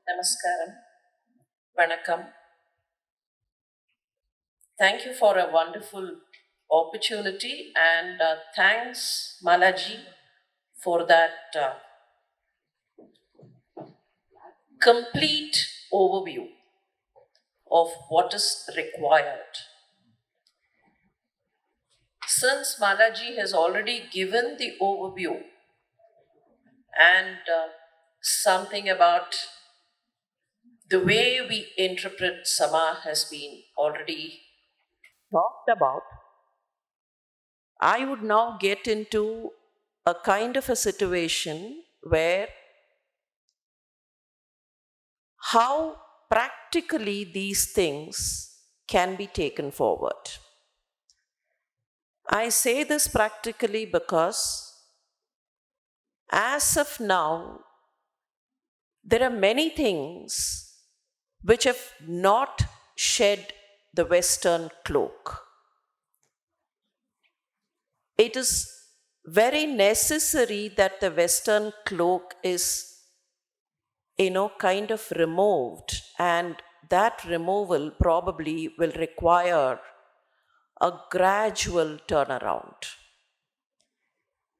Namaskaram. Vanakkam. Thank you for a wonderful opportunity and thanks, Malaji, for that complete overview of what is required. Since Malaji has already given the overview and something about the way we interpret Sama has been already talked about, I would now get into a kind of a situation where how practically these things can be taken forward. I say this practically because as of now, there are many things which have not shed the Western cloak. It is very necessary that the Western cloak is, kind of removed, and that removal probably will require a gradual turnaround.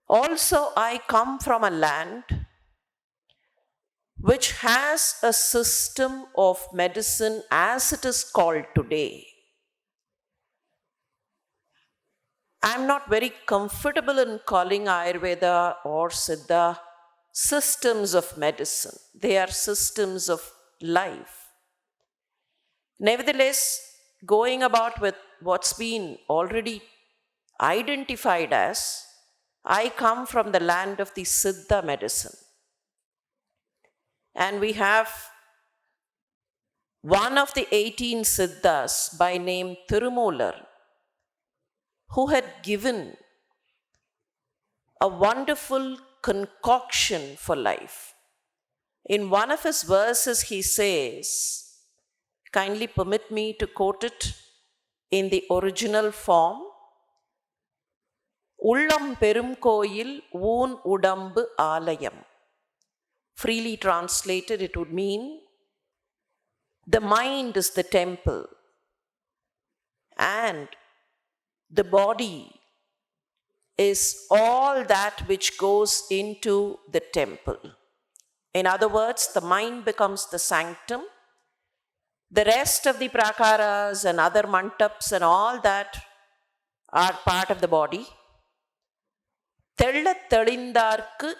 Also, I come from a land which has a system of medicine as it is called today. I'm not very comfortable in calling Ayurveda or Siddha systems of medicine. They are systems of life. Nevertheless, going about with what's been already identified as, I come from the land of the Siddha medicine. And we have one of the 18 Siddhas by name Thirumolar, who had given a wonderful concoction for life. In one of his verses, he says, kindly permit me to quote it in the original form. Ullam perum koyil oon udambu alayam. Freely translated, it would mean the mind is the temple and the body is all that which goes into the temple. In other words, the mind becomes the sanctum. The rest of the prakaras and other mantaps and all that are part of the body. Thella Thalindarku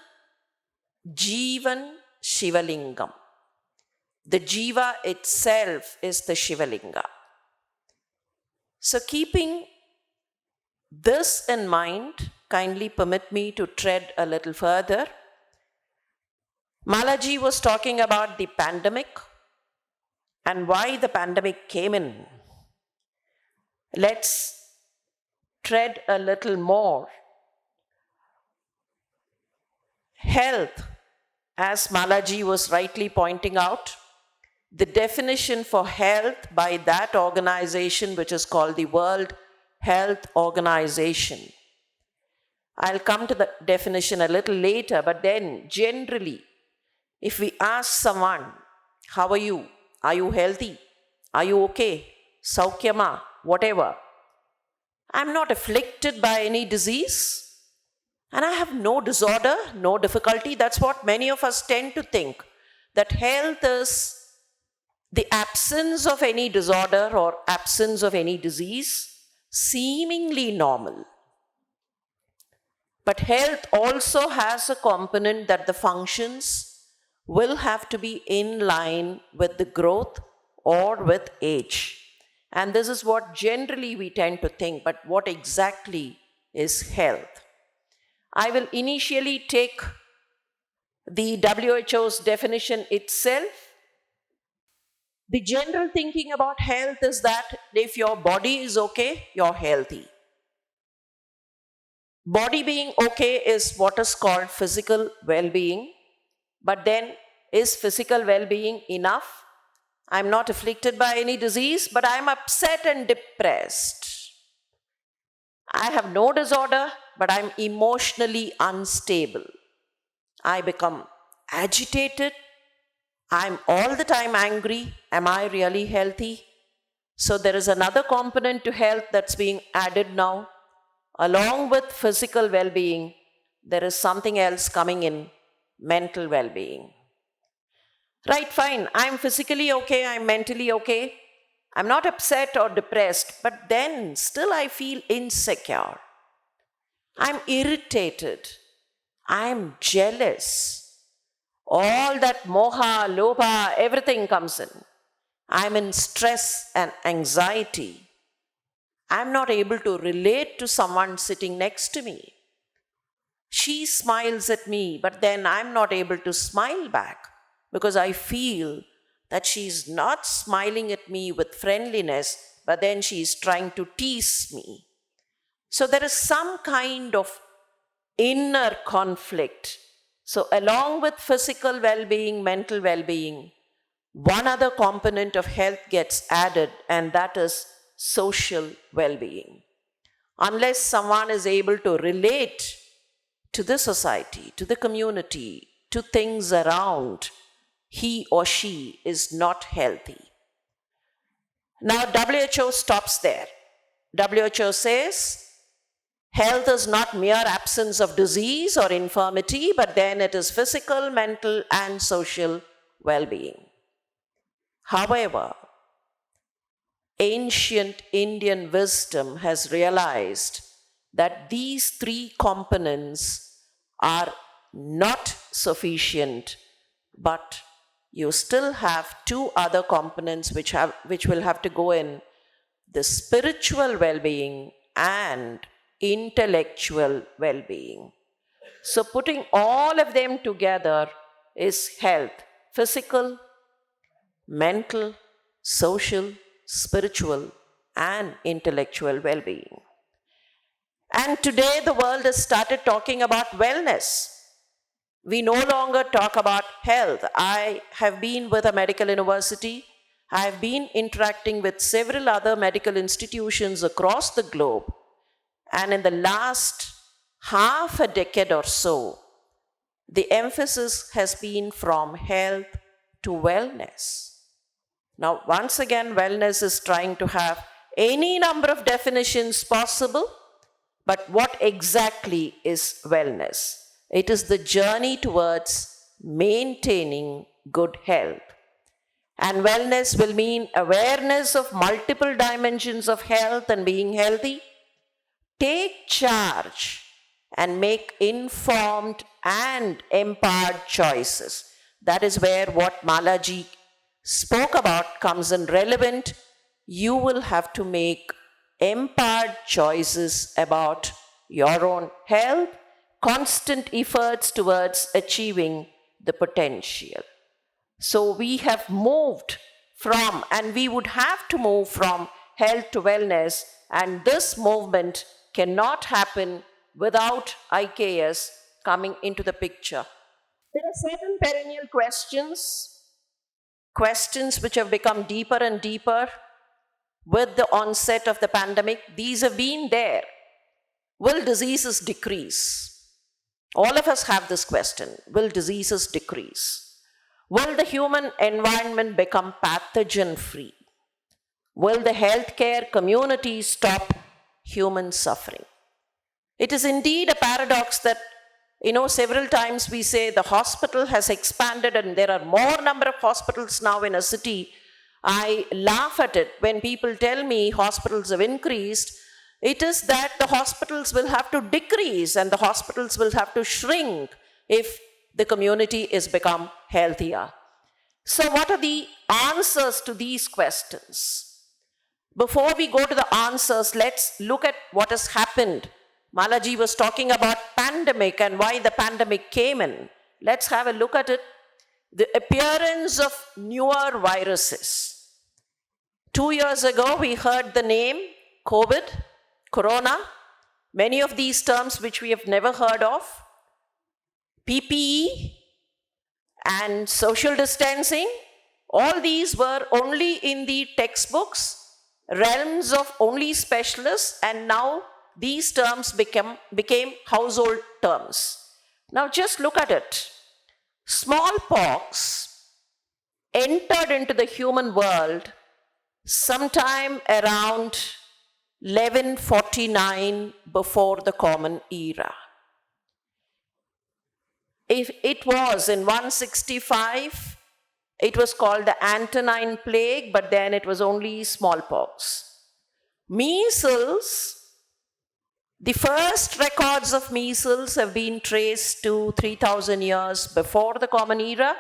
Jivan Shivalingam. The Jiva itself is the Shivalinga. So keeping this in mind, kindly permit me to tread a little further. Malaji was talking about the pandemic and why the pandemic came in. Let's tread a little more. Health, as Malaji was rightly pointing out, the definition for health by that organization, which is called the World Health Organization. I'll come to the definition a little later, but then generally, if we ask someone, how are you? Are you healthy? Are you okay? Saukyama, whatever. I'm not afflicted by any disease. And I have no disorder, no difficulty. That's what many of us tend to think, that health is the absence of any disorder or absence of any disease, seemingly normal. But health also has a component that the functions will have to be in line with the growth or with age. And this is what generally we tend to think, but what exactly is health? I will initially take the WHO's definition itself. The general thinking about health is that if your body is okay, you're healthy. Body being okay is what is called physical well-being. But then, is physical well-being enough? I'm not afflicted by any disease, but I'm upset and depressed. I have no disorder, but I'm emotionally unstable. I become agitated. I'm all the time angry. Am I really healthy? So there is another component to health that's being added now. Along with physical well being, there is something else coming in, mental well being. Right, fine. I'm physically okay, I'm mentally okay. I'm not upset or depressed, but then still I feel insecure. I'm irritated. I'm jealous. All that moha, lobha, everything comes in. I'm in stress and anxiety. I'm not able to relate to someone sitting next to me. She smiles at me, but then I'm not able to smile back because I feel that she's not smiling at me with friendliness, but then she's trying to tease me. So there is some kind of inner conflict. So, along with physical well being, mental well being, one other component of health gets added, and that is social well being. Unless someone is able to relate to the society, to the community, to things around, he or she is not healthy. Now, WHO stops there. WHO says health is not mere absence of disease or infirmity, but then it is physical, mental, and social well being. However, ancient Indian wisdom has realized that these three components are not sufficient, but you still have two other components which will have to go in: the spiritual well-being and intellectual well-being. So putting all of them together is health: physical, mental, social, spiritual, and intellectual well-being. And today the world has started talking about wellness. We no longer talk about health. I have been with a medical university. I have been interacting with several other medical institutions across the globe. And in the last half a decade or so, the emphasis has been from health to wellness. Now, once again, wellness is trying to have any number of definitions possible, but what exactly is wellness? It is the journey towards maintaining good health. And wellness will mean awareness of multiple dimensions of health and being healthy. Take charge and make informed and empowered choices. That is where what Malaji spoke about comes in relevant. You will have to make empowered choices about your own health, constant efforts towards achieving the potential. So we have moved from, and we would have to move from health to wellness, and this movement cannot happen without IKS coming into the picture. There are certain perennial questions which have become deeper and deeper with the onset of the pandemic. These have been there. Will diseases decrease? All of us have this question. Will diseases decrease? Will the human environment become pathogen-free? Will the healthcare community stop human suffering? It is indeed a paradox that, several times we say the hospital has expanded and there are more number of hospitals now in a city. I laugh at it when people tell me hospitals have increased. It is that the hospitals will have to decrease and the hospitals will have to shrink if the community is become healthier. So what are the answers to these questions? Before we go to the answers, let's look at what has happened. Malaji was talking about pandemic and why the pandemic came in. Let's have a look at it. The appearance of newer viruses. 2 years ago, we heard the name COVID, Corona, many of these terms which we have never heard of, PPE and social distancing. All these were only in the textbooks, realms of only specialists, and now these terms became household terms. Now just look at it. Smallpox entered into the human world sometime around 1149 before the Common Era. If it was in 165, it was called the Antonine Plague, but then it was only smallpox. Measles, the first records of measles have been traced to 3,000 years before the Common Era.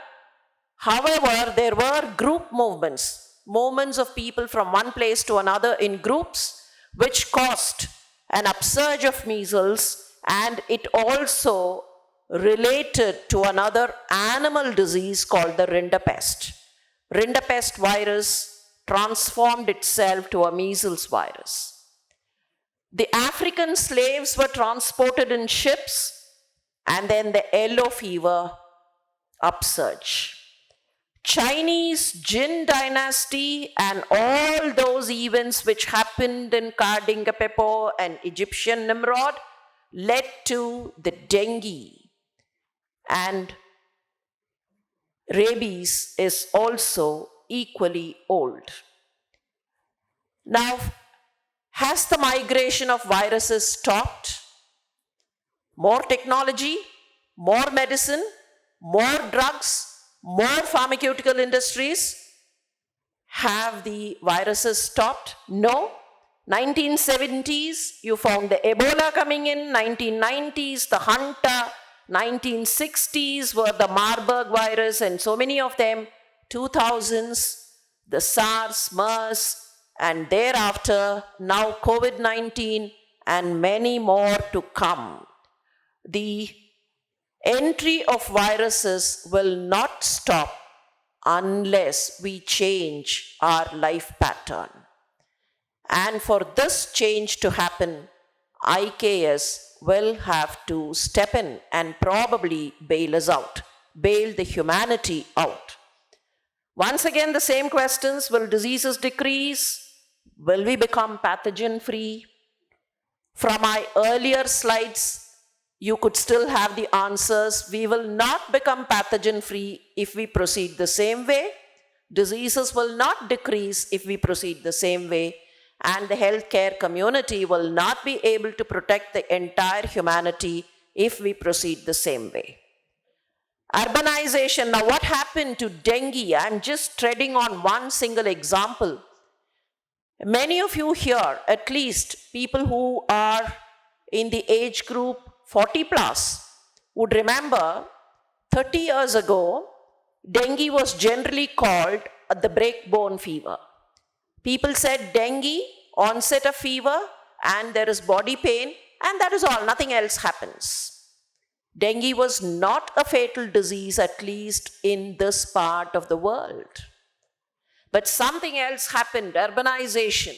However, there were group movements of people from one place to another in groups, which caused an upsurge of measles, and it also related to another animal disease called the rinderpest. Rinderpest virus transformed itself to a measles virus. The African slaves were transported in ships, and then the yellow fever upsurge. Chinese Jin dynasty and all those events which happened in Kardingapepo and Egyptian Nimrod led to the dengue, and rabies is also equally old. Now, has the migration of viruses stopped? More technology, more medicine, more drugs, more pharmaceutical industries. Have the viruses stopped? No. 1970s, you found the Ebola coming in. 1990s, the Hanta. 1960s were the Marburg virus and so many of them. 2000s, the SARS, MERS, and thereafter, now COVID-19 and many more to come. The entry of viruses will not stop unless we change our life pattern. And for this change to happen, IKS will have to step in and probably bail us out, bail the humanity out. Once again, the same questions: will diseases decrease? Will we become pathogen-free? From my earlier slides, you could still have the answers. We will not become pathogen-free if we proceed the same way. Diseases will not decrease if we proceed the same way. And the healthcare community will not be able to protect the entire humanity if we proceed the same way. Urbanization. Now, what happened to dengue? I'm just treading on one single example. Many of you here, at least people who are in the age group 40 plus, would remember 30 years ago, dengue was generally called the breakbone fever. People said dengue, onset of fever, and there is body pain, and that is all, nothing else happens. Dengue was not a fatal disease, at least in this part of the world. But something else happened: urbanization.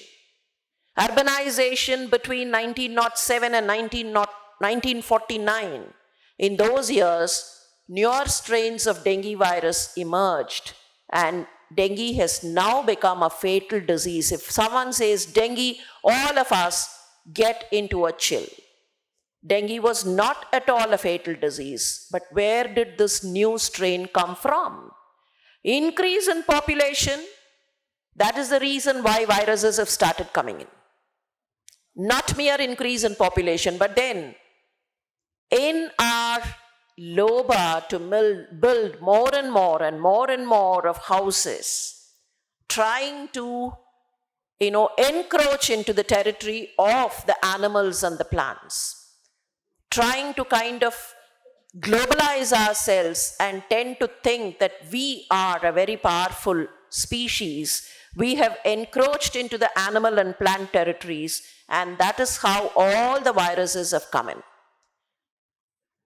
Urbanization between 1907 and 1949. In those years, newer strains of dengue virus emerged, and dengue has now become a fatal disease. If someone says dengue, all of us get into a chill. Dengue was not at all a fatal disease, but where did this new strain come from? Increase in population. That is the reason why viruses have started coming in. Not mere increase in population, but then in our loba to build more and more and more and more of houses, trying to encroach into the territory of the animals and the plants, trying to kind of globalize ourselves and tend to think that we are a very powerful species. We have encroached into the animal and plant territories, and that is how all the viruses have come in.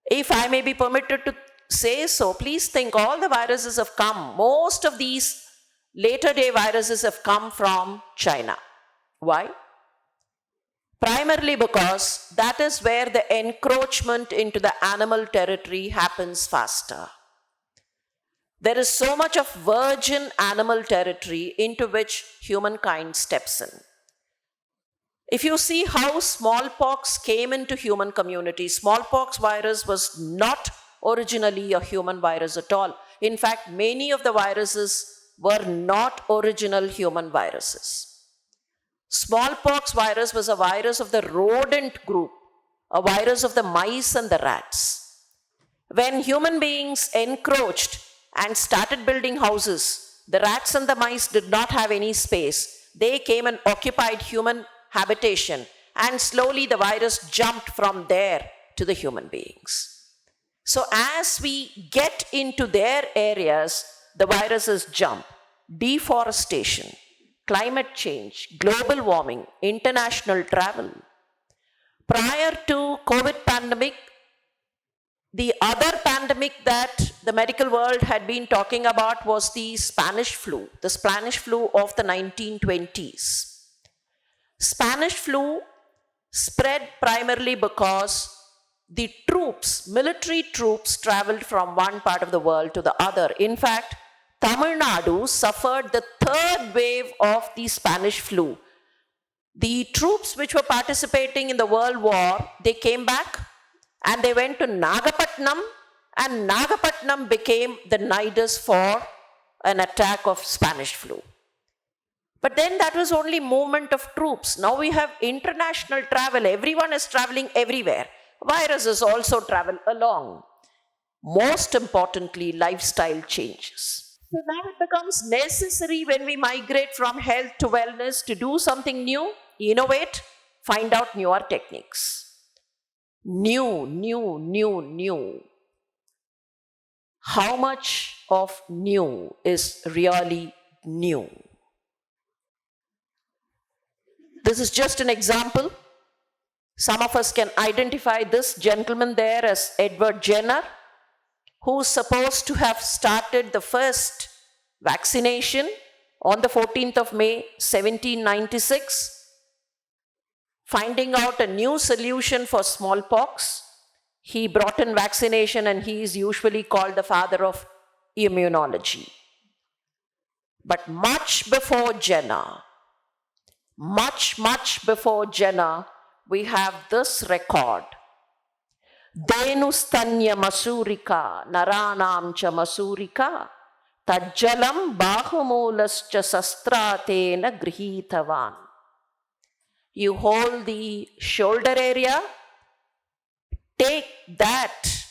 If I may be permitted to say so, please think all the viruses have come. Most of these later day viruses have come from China. Why? Primarily because that is where the encroachment into the animal territory happens faster. There is so much of virgin animal territory into which humankind steps in. If you see how smallpox came into human community, smallpox virus was not originally a human virus at all. In fact, many of the viruses were not original human viruses. Smallpox virus was a virus of the rodent group, a virus of the mice and the rats. When human beings encroached and started building houses, the rats and the mice did not have any space. They came and occupied human habitation, and slowly the virus jumped from there to the human beings. So as we get into their areas, the viruses jump. Deforestation, climate change, global warming, international travel. Prior to COVID pandemic, the other pandemic that the medical world had been talking about was the Spanish flu of the 1920s. Spanish flu spread primarily because the troops, military troops, traveled from one part of the world to the other. In fact, Tamil Nadu suffered the third wave of the Spanish flu. The troops which were participating in the World War, they came back and they went to Nagapattinam, and Nagapattinam became the nidus for an attack of Spanish flu. But then that was only movement of troops. Now we have international travel. Everyone is traveling everywhere. Viruses also travel along. Most importantly, lifestyle changes. So now it becomes necessary when we migrate from health to wellness to do something new, innovate, find out newer techniques. New. How much of new is really new? This is just an example. Some of us can identify this gentleman there as Edward Jenner, who's supposed to have started the first vaccination on the 14th of May, 1796, finding out a new solution for smallpox. He brought in vaccination, and he is usually called the father of immunology. But much before Jenner, we have this record. Denustanya masurika, naranam cha masurika, tajjalam bahumolascha sastratena grihitavan. You hold the shoulder area, take that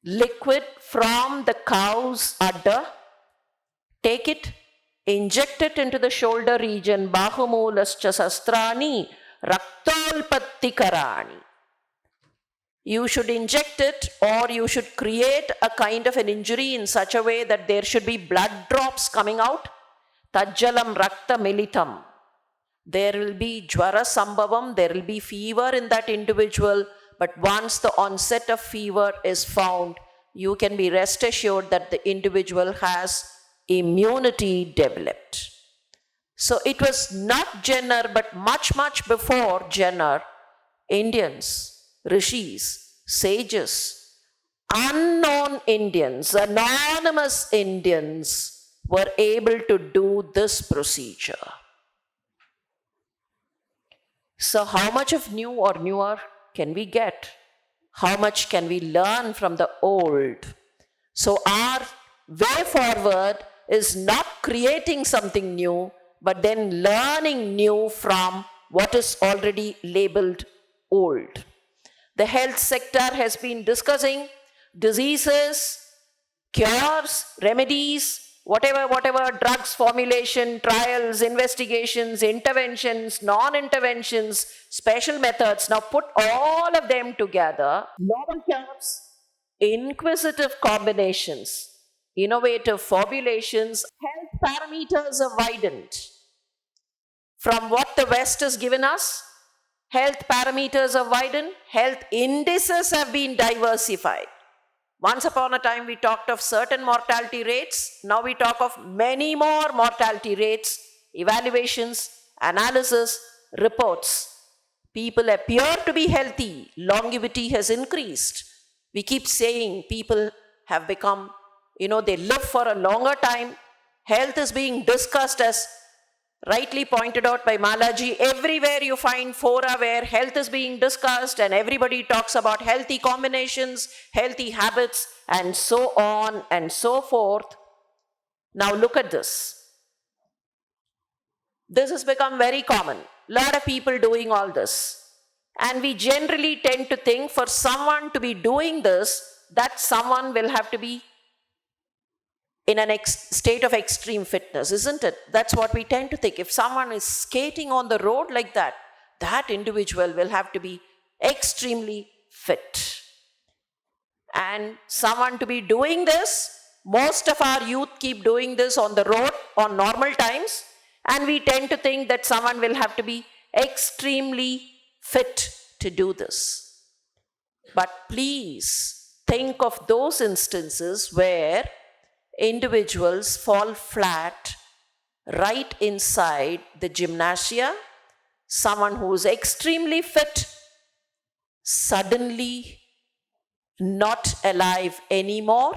liquid from the cow's udder, take it, inject it into the shoulder region, bahumolascha sastrani, raktolpattikarani. You should inject it, or you should create a kind of an injury in such a way that there should be blood drops coming out. Tajjalam rakta militam. There will be jwara sambhavam, there will be fever in that individual, but once the onset of fever is found, you can be rest assured that the individual has immunity developed. So it was not Jenner, but much before Jenner, Indians, rishis, sages, unknown Indians, anonymous Indians were able to do this procedure. So how much of new or newer can we get? How much can we learn from the old? So our way forward is not creating something new, but then learning new from what is already labeled old. The health sector has been discussing diseases, cures, remedies, whatever drugs, formulation, trials, investigations, interventions, non-interventions, special methods. Now put all of them together. Novel cures, inquisitive combinations, innovative formulations, health parameters are widened. From what the West has given us, health parameters are widened, health indices have been diversified. Once upon a time, we talked of certain mortality rates. Now we talk of many more mortality rates, evaluations, analysis, reports. People appear to be healthy. Longevity has increased. We keep saying people have become, they live for a longer time. Health is being discussed, as rightly pointed out by Malaji. Everywhere you find fora where health is being discussed, and everybody talks about healthy combinations, healthy habits, and so on and so forth. Now look at this. This has become very common. A lot of people doing all this. And we generally tend to think for someone to be doing this, that someone will have to be in a state of extreme fitness, isn't it? That's what we tend to think. If someone is skating on the road like that, that individual will have to be extremely fit. And someone to be doing this, most of our youth keep doing this on the road on normal times, and we tend to think that someone will have to be extremely fit to do this. But please think of those instances where individuals fall flat right inside the gymnasia. Someone who is extremely fit, suddenly not alive anymore.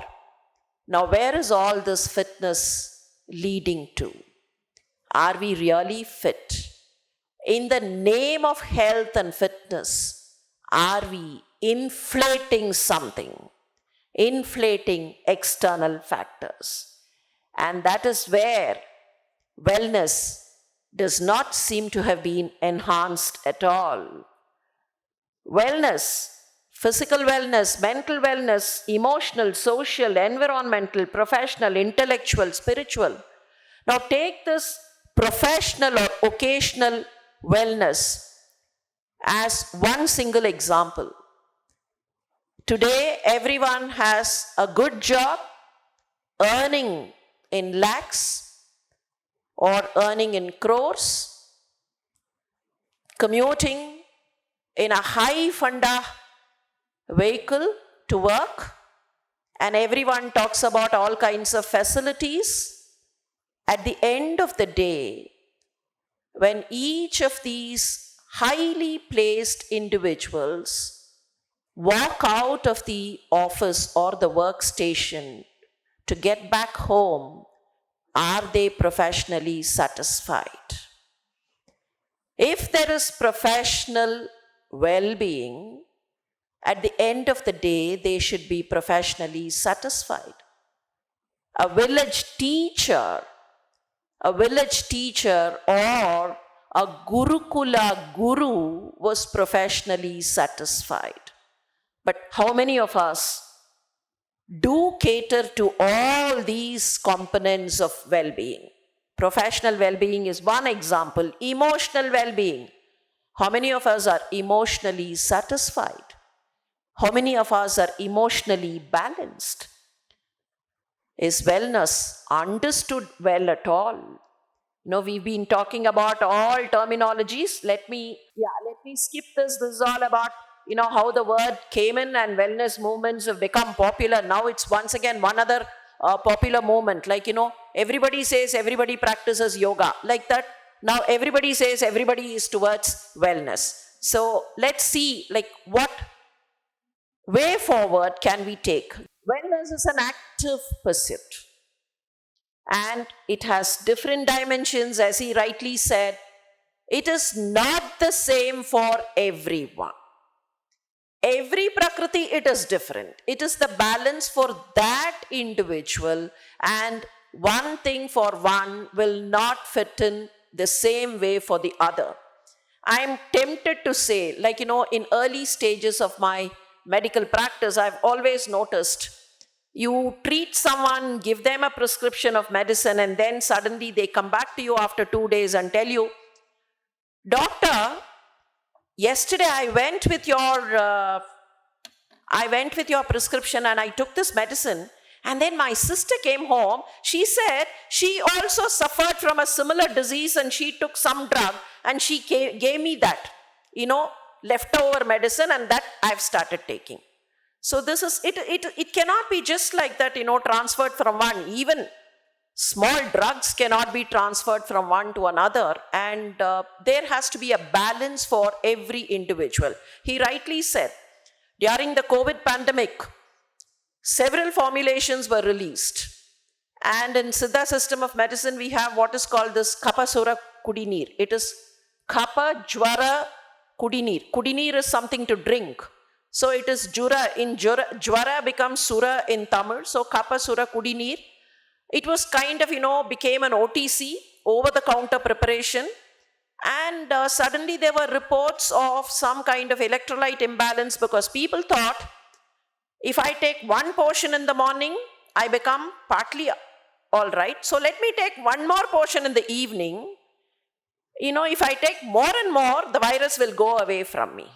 Now, where is all this fitness leading to? Are we really fit? In the name of health and fitness, are we inflating something? Inflating external factors. And that is where wellness does not seem to have been enhanced at all. Wellness, physical wellness, mental wellness, emotional, social, environmental, professional, intellectual, spiritual. Now take this professional or occasional wellness as one single example. Today, everyone has a good job, earning in lakhs or earning in crores, commuting in a high Honda vehicle to work, and everyone talks about all kinds of facilities. At the end of the day, when each of these highly placed individuals walk out of the office or the workstation to get back home, are they professionally satisfied? If there is professional well-being, at the end of the day, they should be professionally satisfied. A village teacher or a Gurukula guru was professionally satisfied. But how many of us do cater to all these components of well-being? Professional well-being is one example. Emotional well-being. How many of us are emotionally satisfied? How many of us are emotionally balanced? Is wellness understood well at all? You know, we've been talking about all terminologies. Let me skip this. This is all about, how the word came in and wellness movements have become popular. Now it's once again one other popular movement. Like, everybody says everybody practices yoga. Like that, now everybody says everybody is towards wellness. So let's see, what way forward can we take? Wellness is an active pursuit. And it has different dimensions, as he rightly said. It is not the same for everyone. Every prakriti, it is different. It is the balance for that individual, and one thing for one will not fit in the same way for the other. I am tempted to say, in early stages of my medical practice, I've always noticed you treat someone, give them a prescription of medicine, and then suddenly they come back to you after 2 days and tell you, "Doctor, yesterday I went with your prescription and I took this medicine, and then my sister came home. She said she also suffered from a similar disease and she took some drug and she gave me that, leftover medicine, and that I've started taking." So this is, it cannot be just like that, transferred from one. Even small drugs cannot be transferred from one to another, and there has to be a balance for every individual. He rightly said, during the COVID pandemic, several formulations were released. And in Siddha system of medicine, we have what is called this Kapha Sura Kudinir. It is Kapha Jwara Kudinir. Kudinir is something to drink. So it is Jura. In Jwara becomes Sura in Tamil. So Kapha Sura Kudinir. It was kind of, became an OTC, over the counter preparation. And suddenly there were reports of some kind of electrolyte imbalance because people thought if I take one portion in the morning, I become partly all right. So let me take one more portion in the evening. If I take more and more, the virus will go away from me.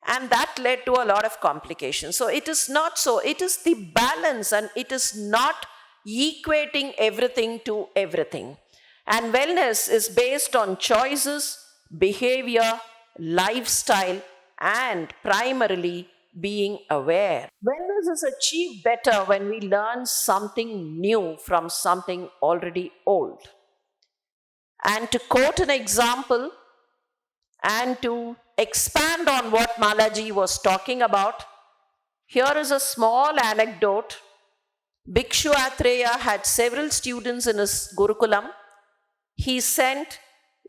And that led to a lot of complications. So it is not so. It is the balance, and it is not equating everything to everything. And wellness is based on choices, behavior, lifestyle, and primarily being aware. Wellness is achieved better when we learn something new from something already old. And to quote an example and to expand on what Malaji was talking about, here is a small anecdote. Bhikshu Atreya had several students in his Gurukulam. He sent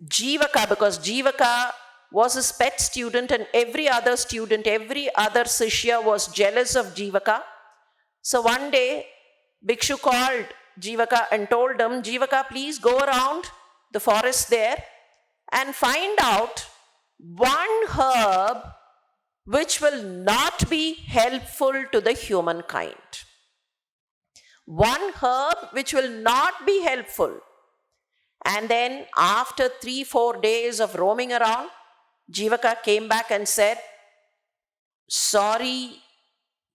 Jivaka because Jivaka was his pet student, and every other student, every other Sishya was jealous of Jivaka. So one day, Bhikshu called Jivaka and told him, Jivaka, please go around the forest there and find out one herb which will not be helpful to the humankind. One herb which will not be helpful. And then after 3-4 days of roaming around, Jivaka came back and said, sorry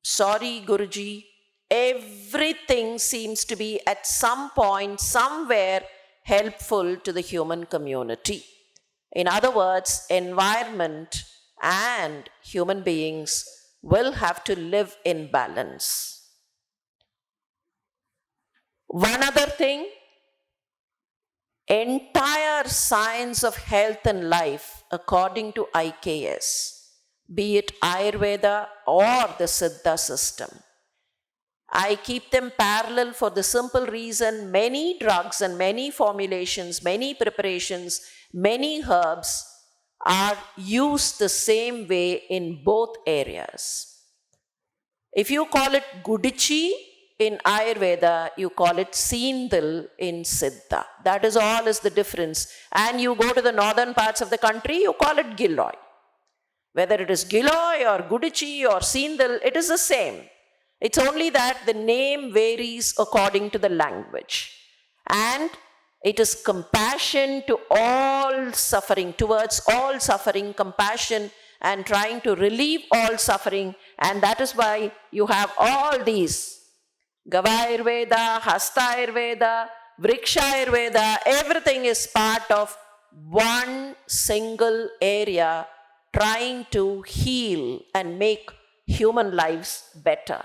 Guruji, everything seems to be at some point, somewhere helpful to the human community. In other words, environment and human beings will have to live in balance. One other thing, entire science of health and life, according to IKS, be it Ayurveda or the Siddha system, I keep them parallel for the simple reason many drugs and many formulations, many preparations, many herbs are used the same way in both areas. If you call it Gudichi in Ayurveda, you call it Seendil in Siddha. That is all is the difference. And you go to the northern parts of the country, you call it Giloy. Whether it is Giloy or Gudichi or Seendil, it is the same. It's only that the name varies according to the language. And it is compassion to all suffering, towards all suffering, compassion and trying to relieve all suffering. And that is why you have all these Gavayurveda, Hastayurveda, Vrikshayurveda, everything is part of one single area trying to heal and make human lives better.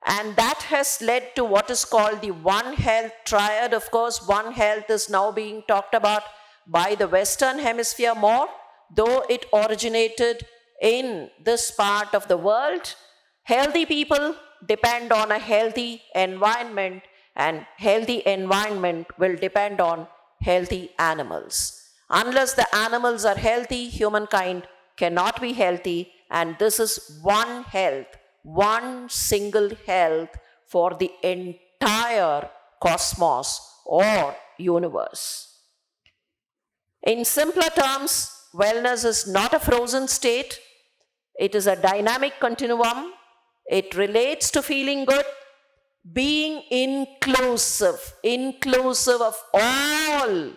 And that has led to what is called the One Health Triad. Of course, One Health is now being talked about by the Western Hemisphere more, though it originated in this part of the world. Healthy people depend on a healthy environment, and healthy environment will depend on healthy animals. Unless the animals are healthy, humankind cannot be healthy, and this is one health, one single health for the entire cosmos or universe. In simpler terms, wellness is not a frozen state. It is a dynamic continuum. It relates to feeling good, being inclusive of all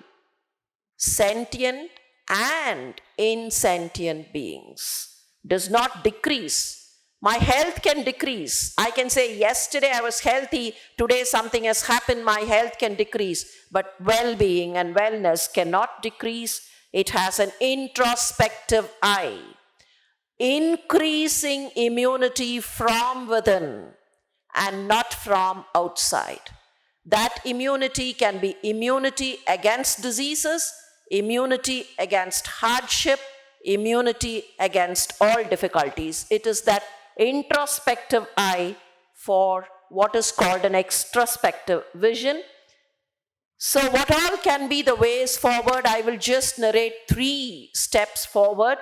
sentient and insentient beings. Does not decrease. My health can decrease. I can say, yesterday I was healthy, today something has happened, my health can decrease. But well-being and wellness cannot decrease. It has an introspective eye. Increasing immunity from within and not from outside. That immunity can be immunity against diseases, immunity against hardship, immunity against all difficulties. It is that introspective eye for what is called an extrospective vision. So what all can be the ways forward? I will just narrate 3 steps forward.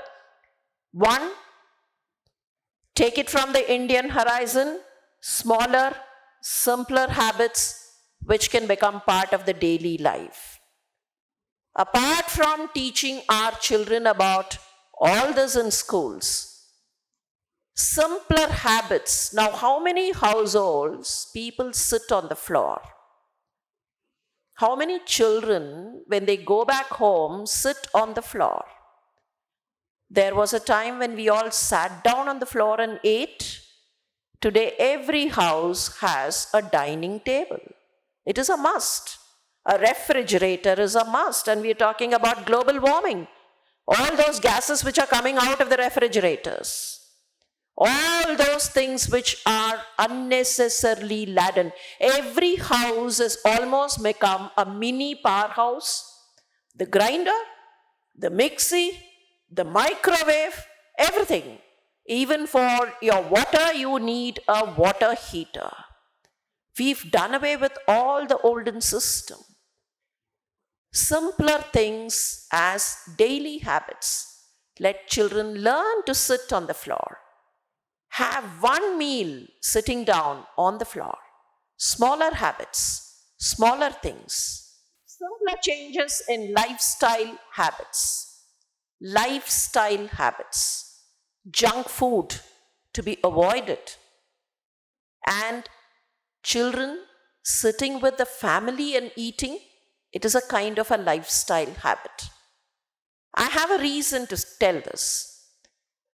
1, take it from the Indian horizon, smaller, simpler habits which can become part of the daily life. Apart from teaching our children about all this in schools, simpler habits. Now, how many households people sit on the floor? How many children, when they go back home, sit on the floor? There was a time when we all sat down on the floor and ate. Today, every house has a dining table. It is a must. A refrigerator is a must. And we are talking about global warming. All those gases which are coming out of the refrigerators. All those things which are unnecessarily laden. Every house has almost become a mini powerhouse. The grinder, the mixie, the microwave, everything. Even for your water, you need a water heater. We've done away with all the olden system. Simpler things as daily habits. Let children learn to sit on the floor. Have one meal sitting down on the floor. Smaller habits, smaller things. Simpler changes in lifestyle habits. Lifestyle habits. Junk food to be avoided. And children sitting with the family and eating, it is a kind of a lifestyle habit. I have a reason to tell this.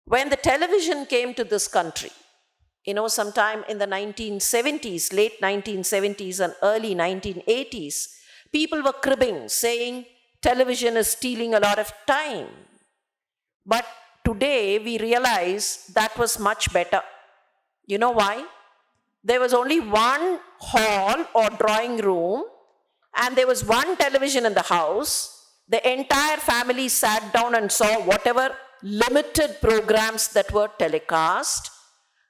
When the television came to this country, sometime in the 1970s, late 1970s and early 1980s, people were cribbing, saying television is stealing a lot of time. But today we realize that was much better. You know why? There was only one hall or drawing room, and there was one television in the house. The entire family sat down and saw whatever limited programs that were telecast.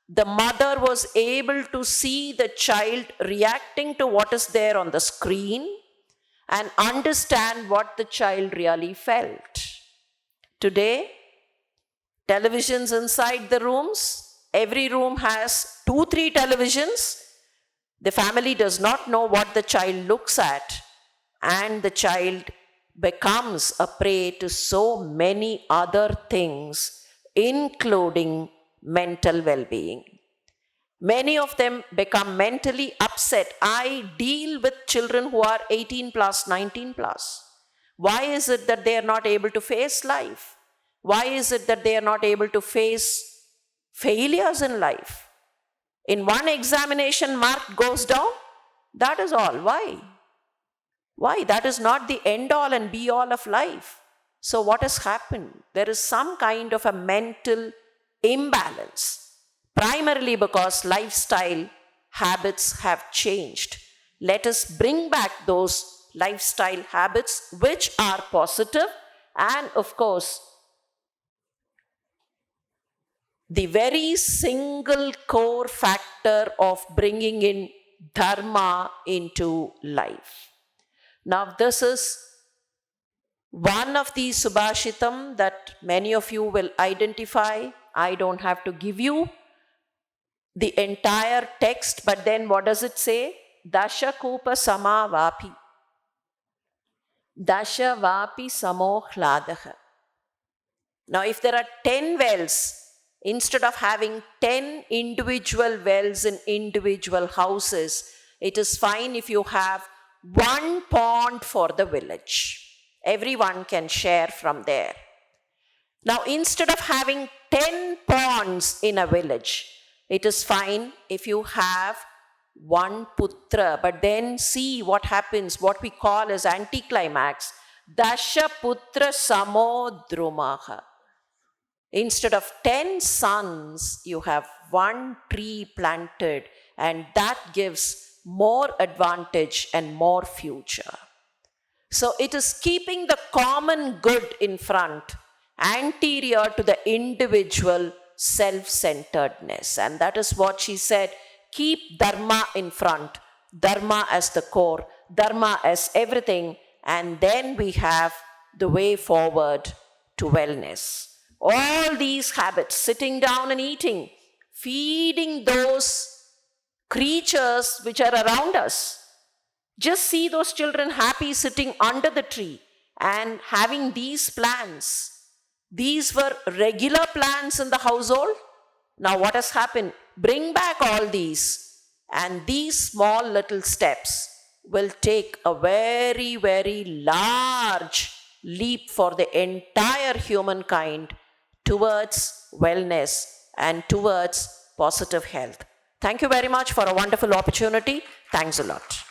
The mother was able to see the child reacting to what is there on the screen and understand what the child really felt. Today, televisions inside the rooms. Every room has 2-3 televisions. The family does not know what the child looks at, and the child becomes a prey to so many other things, including mental well-being. Many of them become mentally upset. I deal with children who are 18 plus, 19 plus. Why is it that they are not able to face life? Why is it that they are not able to face failures in life? In one examination, mark goes down. That is all. Why? Why? That is not the end all and be all of life. So what has happened? There is some kind of a mental imbalance, primarily because lifestyle habits have changed. Let us bring back those lifestyle habits which are positive, and of course, the very single core factor of bringing in dharma into life. Now, this is one of the subhashitam that many of you will identify. I don't have to give you the entire text, but then what does it say? Dasha kupa sama vapi. Dasha vapi samo hladaha. Now, if there are 10 wells, instead of having 10 individual wells in individual houses, it is fine if you have one pond for the village. Everyone can share from there. Now, instead of having 10 ponds in a village, it is fine if you have one putra. But then see what happens, what we call as anticlimax. Dasha putra samo drumaha. Instead of 10 sons, you have one tree planted, and that gives more advantage and more future. So it is keeping the common good in front, anterior to the individual self-centeredness. And that is what she said, keep dharma in front, dharma as the core, dharma as everything, and then we have the way forward to wellness. All these habits, sitting down and eating, feeding those creatures which are around us. Just see those children happy sitting under the tree and having these plans. These were regular plans in the household. Now, what has happened? Bring back all these, and these small little steps will take a very, very large leap for the entire humankind towards wellness and towards positive health. Thank you very much for a wonderful opportunity. Thanks a lot.